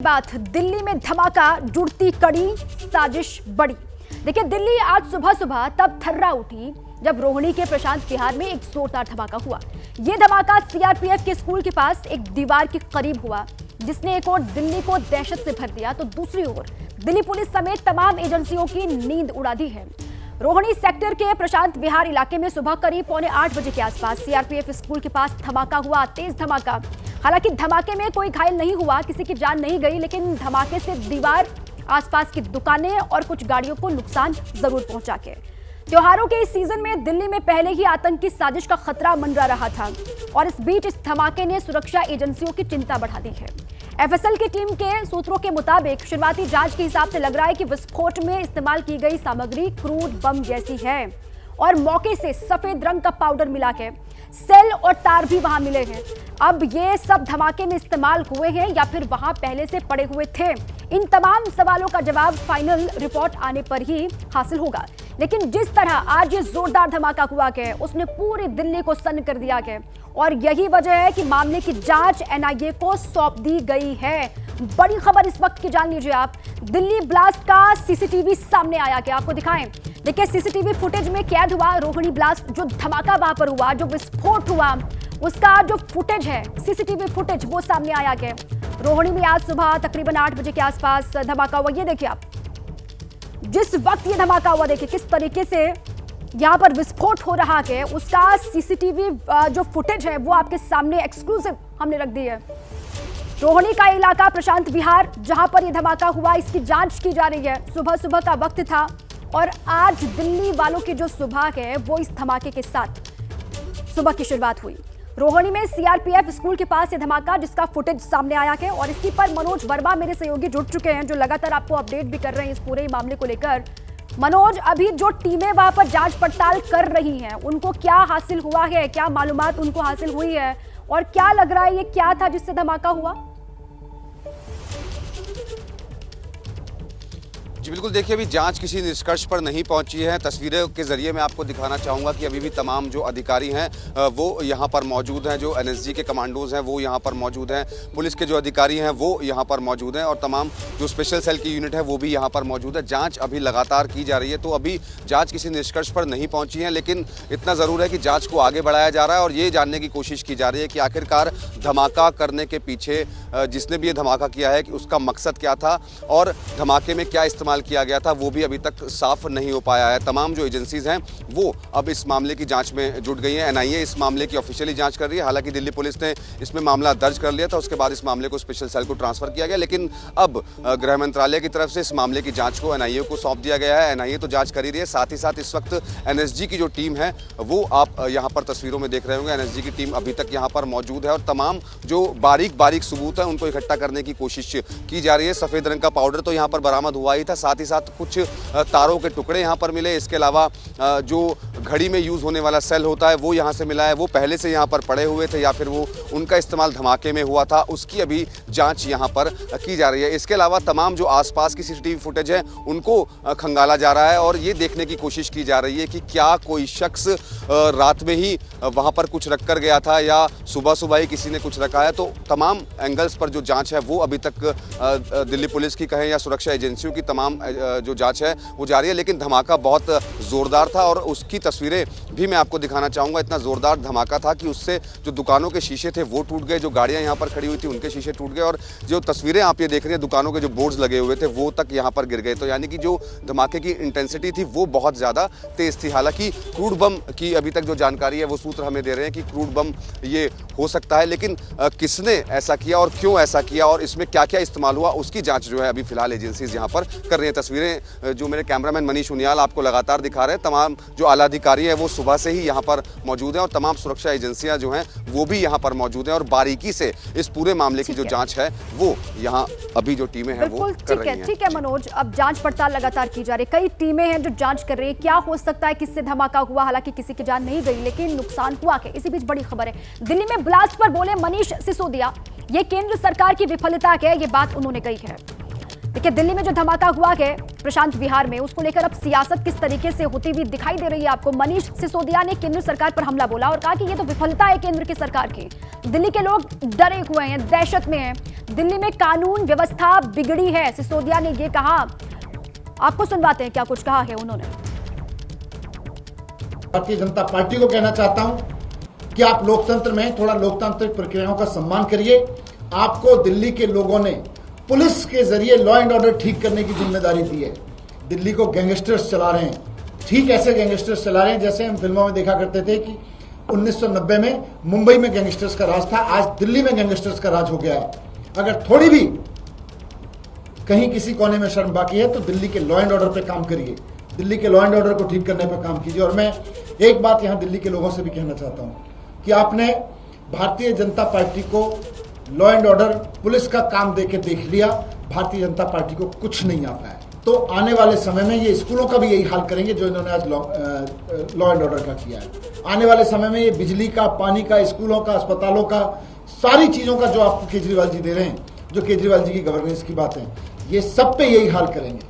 बात दिल्ली में धमाका, जुड़ती कड़ी, साजिश बड़ी। देखिए, दिल्ली आज सुबह सुबह तब थर्रा उठी जब रोहिणी के प्रशांत विहार में एक जोरदार धमाका हुआ। यह धमाका सीआरपीएफ के स्कूल के पास एक दीवार के करीब हुआ, जिसने एक ओर दिल्ली को दहशत से भर दिया तो दूसरी ओर दिल्ली पुलिस समेत तमाम एजेंसियों की नींद उड़ा दी है। रोहिणी सेक्टर के प्रशांत विहार इलाके में सुबह करीब 7:45 बजे के आसपास सीआरपीएफ स्कूल के पास धमाका हुआ, तेज धमाका। हालांकि धमाके में कोई घायल नहीं हुआ, किसी की जान नहीं गई, लेकिन धमाके से दीवार, आसपास की दुकानें और कुछ गाड़ियों को नुकसान जरूर पहुंचा के। त्योहारों के इस सीजन में दिल्ली में पहले ही आतंक की साजिश का खतरा मंडरा रहा था और इस बीच इस धमाके ने सुरक्षा एजेंसियों की चिंता बढ़ा दी है। एफएसएल की टीम के सूत्रों के मुताबिक शुरुआती जांच के हिसाब से लग रहा है कि विस्फोट में इस्तेमाल की गई सामग्री क्रूड बम जैसी है और मौके से सफेद रंग का पाउडर मिला के सेल और तार भी वहां मिले हैं। अब ये सब धमाके में इस्तेमाल हुए हैं या फिर वहां पहले से पड़े हुए थे, इन तमाम सवालों का जवाब फाइनल रिपोर्ट आने पर ही हासिल होगा। लेकिन जिस तरह आज ये जोरदार धमाका हुआ है, उसने पूरी दिल्ली को सन्न कर दिया है और यही वजह है कि मामले की जांच एनआईए को सौंप दी गई है। बड़ी खबर इस वक्त की जान लीजिए आप। दिल्ली ब्लास्ट का सीसीटीवी सामने आया, क्या आपको दिखाएं? देखिए, सीसीटीवी फुटेज में कैद हुआ रोहिणी ब्लास्ट, जो धमाका वहां पर हुआ, जो विस्फोट हुआ, उसका जो फुटेज है, सीसीटीवी फुटेज, वो सामने आया है। रोहिणी में आज सुबह तकरीबन 8 बजे के आसपास धमाका हुआ। ये देखिए आप, जिस वक्त ये धमाका हुआ, देखिए किस तरीके से यहाँ पर विस्फोट हो रहा है, उसका सीसीटीवी जो फुटेज है वो आपके सामने एक्सक्लूसिव हमने रख दी है। रोहिणी का इलाका प्रशांत विहार, जहां पर यह धमाका हुआ, इसकी जांच की जा रही है। सुबह सुबह का वक्त था और आज दिल्ली वालों की जो सुबह है वो इस धमाके के साथ सुबह की शुरुआत हुई। रोहिणी में सीआरपीएफ स्कूल के पास ये धमाका, जिसका फुटेज सामने आया है और इसी पर मनोज वर्मा मेरे सहयोगी जुड़ चुके हैं, जो लगातार आपको अपडेट भी कर रहे हैं इस पूरे मामले को लेकर। मनोज, अभी जो टीमें वहां पर जांच पड़ताल कर रही हैं, उनको क्या हासिल हुआ है, क्या मालूमात उनको हासिल हुई है और क्या लग रहा है ये क्या था जिससे धमाका हुआ? जी बिल्कुल, देखिए अभी जांच किसी निष्कर्ष पर नहीं पहुंची है। तस्वीरों के जरिए मैं आपको दिखाना चाहूँगा कि अभी भी तमाम जो अधिकारी हैं वो यहाँ पर मौजूद हैं, जो एनएसजी के कमांडोज हैं वो यहाँ पर मौजूद हैं, पुलिस के जो अधिकारी हैं वो यहाँ पर मौजूद हैं और तमाम जो स्पेशल सेल की यूनिट है वो भी यहाँ पर मौजूद है। जाँच अभी लगातार की जा रही है, तो अभी जाँच किसी निष्कर्ष पर नहीं पहुँची है, लेकिन इतना ज़रूर है कि जाँच को आगे बढ़ाया जा रहा है और ये जानने की कोशिश की जा रही है कि आखिरकार धमाका करने के पीछे जिसने भी ये धमाका किया है कि उसका मकसद क्या था और धमाके में क्या इस्तेमाल किया गया था, वो भी अभी तक साफ नहीं हो पाया है। तमाम जो एजेंसीज हैं वो अब इस मामले की जांच में जुट गई हैं। एनआईए इस मामले की ऑफिशियली जांच कर रही है। हालांकि दिल्ली पुलिस ने इसमें मामला दर्ज कर लिया था, उसके बाद इस मामले को स्पेशल सेल को ट्रांसफर किया गया, लेकिन अब गृह मंत्रालय की तरफ से इस मामले की जांच को एनआईए को सौंप दिया गया है। एनआईए तो जांच कर ही रही है, साथ ही साथ इस वक्त एनएसजी की जो टीम है वो आप यहाँ पर तस्वीरों में देख रहे होंगे। एनएसजी की टीम अभी तक यहाँ पर मौजूद है और तमाम जो बारीक बारीक सबूत है उनको इकट्ठा करने की कोशिश की जा रही है। सफेद रंग का पाउडर तो यहाँ पर बरामद हुआ ही था, साथ ही साथ कुछ तारों के टुकड़े यहाँ पर मिले। इसके अलावा जो घड़ी में यूज़ होने वाला सेल होता है वो यहाँ से मिला है। वो पहले से यहाँ पर पड़े हुए थे या फिर वो उनका इस्तेमाल धमाके में हुआ था, उसकी अभी जांच यहाँ पर की जा रही है। इसके अलावा तमाम जो आसपास की सीसीटीवी फुटेज है उनको खंगाला जा रहा है और ये देखने की कोशिश की जा रही है कि क्या कोई शख्स रात में ही वहाँ पर कुछ रख कर गया था या सुबह सुबह ही किसी ने कुछ रखा है। तो तमाम एंगल्स पर जो जाँच है वो अभी तक दिल्ली पुलिस की कहें या सुरक्षा एजेंसियों की तमाम जो जांच है वो जारी है। लेकिन धमाका बहुत ज़ोरदार था और उसकी तस्वीरें भी मैं आपको दिखाना चाहूँगा। इतना ज़ोरदार धमाका था कि उससे जो दुकानों के शीशे थे वो टूट गए, जो गाड़ियाँ यहाँ पर खड़ी हुई थी उनके शीशे टूट गए और जो तस्वीरें आप ये देख रहे हैं दुकानों के जो बोर्ड्स लगे हुए थे वो तक यहाँ पर गिर गए। तो यानी कि जो धमाके की इंटेंसिटी थी वो बहुत ज़्यादा तेज़ थी। हालांकि क्रूड बम की अभी तक जो जानकारी है वो सूत्र हमें दे रहे हैं कि क्रूड बम ये हो सकता है, लेकिन किसने ऐसा किया और क्यों ऐसा किया और इसमें क्या क्या इस्तेमाल हुआ उसकी जाँच जो है अभी फिलहाल एजेंसीज यहाँ पर कर रही हैं। तस्वीरें जो मेरे कैमरामैन मनीष उनियाल आपको लगातार दिखा रहे हैं, तमाम जो आला अधिकारी है वो सुबह से ही यहाँ पर मौजूद हैं और तमाम सुरक्षा एजेंसियां जो हैं वो भी यहाँ पर मौजूद हैं और बारीकी से इस पूरे मामले की जो जांच है वो यहाँ अभी जो टीमें हैं वो कर रही हैं। ठीक है मनोज, अब जांच पड़ताल लगातार की जा रही है, कई टीमें हैं जो जांच कर रही है, क्या हो सकता है किससे धमाका हुआ। हालांकि किसी की जान नहीं गई लेकिन नुकसान हुआ है। इसी बीच बड़ी खबर है, दिल्ली में ब्लास्ट पर बोले मनीष सिसोदिया, ये केंद्र सरकार की विफलता है, ये बात उन्होंने कही है। देखिए, दिल्ली में जो धमाका हुआ है प्रशांत विहार में, उसको लेकर अब सियासत किस तरीके से होती हुई दिखाई दे रही है आपको। मनीष सिसोदिया ने केंद्र सरकार पर हमला बोला और कहा कि ये तो विफलता है केंद्र की सरकार की। दिल्ली के लोग डरे हुए हैं, दहशत में हैं, दिल्ली में कानून व्यवस्था बिगड़ी है, सिसोदिया ने ये कहा। आपको सुनवाते हैं क्या कुछ कहा है उन्होंने। भारतीय जनता पार्टी को कहना चाहता हूं कि आप लोकतंत्र में थोड़ा लोकतांत्रिक प्रक्रियाओं का सम्मान करिए। आपको दिल्ली के लोगों ने पुलिस के जरिए लॉ एंड ऑर्डर ठीक करने की जिम्मेदारी दी है। दिल्ली को गैंगस्टर्स चला रहे हैं, ठीक ऐसे गैंगस्टर्स चला रहे हैं जैसे हम फिल्मों में देखा करते थे कि 1990 में मुंबई में गैंगस्टर्स का राज था, आज दिल्ली में गैंगस्टर्स का राज हो गया है। अगर थोड़ी भी कहीं किसी कोने में शर्म बाकी है तो दिल्ली के लॉ एंड ऑर्डर पे काम करिए, दिल्ली के लॉ एंड ऑर्डर को ठीक करने पर काम कीजिए। और मैं एक बात यहां दिल्ली के लोगों से भी कहना चाहता हूं कि आपने भारतीय जनता पार्टी को लॉ एंड ऑर्डर पुलिस का काम देके देख लिया, भारतीय जनता पार्टी को कुछ नहीं आता है। तो आने वाले समय में ये स्कूलों का भी यही हाल करेंगे जो इन्होंने आज लॉ एंड ऑर्डर का किया है। आने वाले समय में ये बिजली का, पानी का, स्कूलों का, अस्पतालों का, सारी चीजों का जो आपको केजरीवाल जी दे रहे हैं, जो केजरीवाल जी की गवर्नेंस की बात है, ये सब पे यही हाल करेंगे।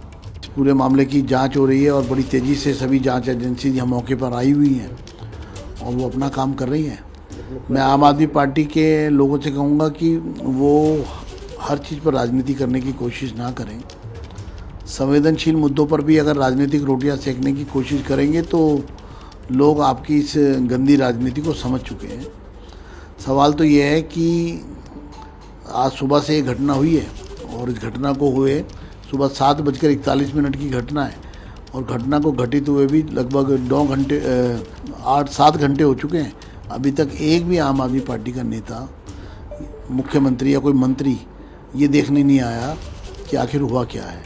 पूरे मामले की जांच हो रही है और बड़ी तेजी से सभी जांच एजेंसी यहाँ मौके पर आई हुई हैं और वो अपना काम कर रही हैं। मैं आम आदमी पार्टी के लोगों से कहूँगा कि वो हर चीज़ पर राजनीति करने की कोशिश ना करें। संवेदनशील मुद्दों पर भी अगर राजनीतिक रोटियां सेकने की कोशिश करेंगे तो लोग आपकी इस गंदी राजनीति को समझ चुके हैं। सवाल तो ये है कि आज सुबह से ये घटना हुई है और इस घटना को हुए सुबह 7:41 की घटना है और घटना को घटित हुए भी लगभग 8-7 घंटे हो चुके हैं। अभी तक एक भी आम आदमी पार्टी का नेता, मुख्यमंत्री या कोई मंत्री ये देखने नहीं आया कि आखिर हुआ क्या है।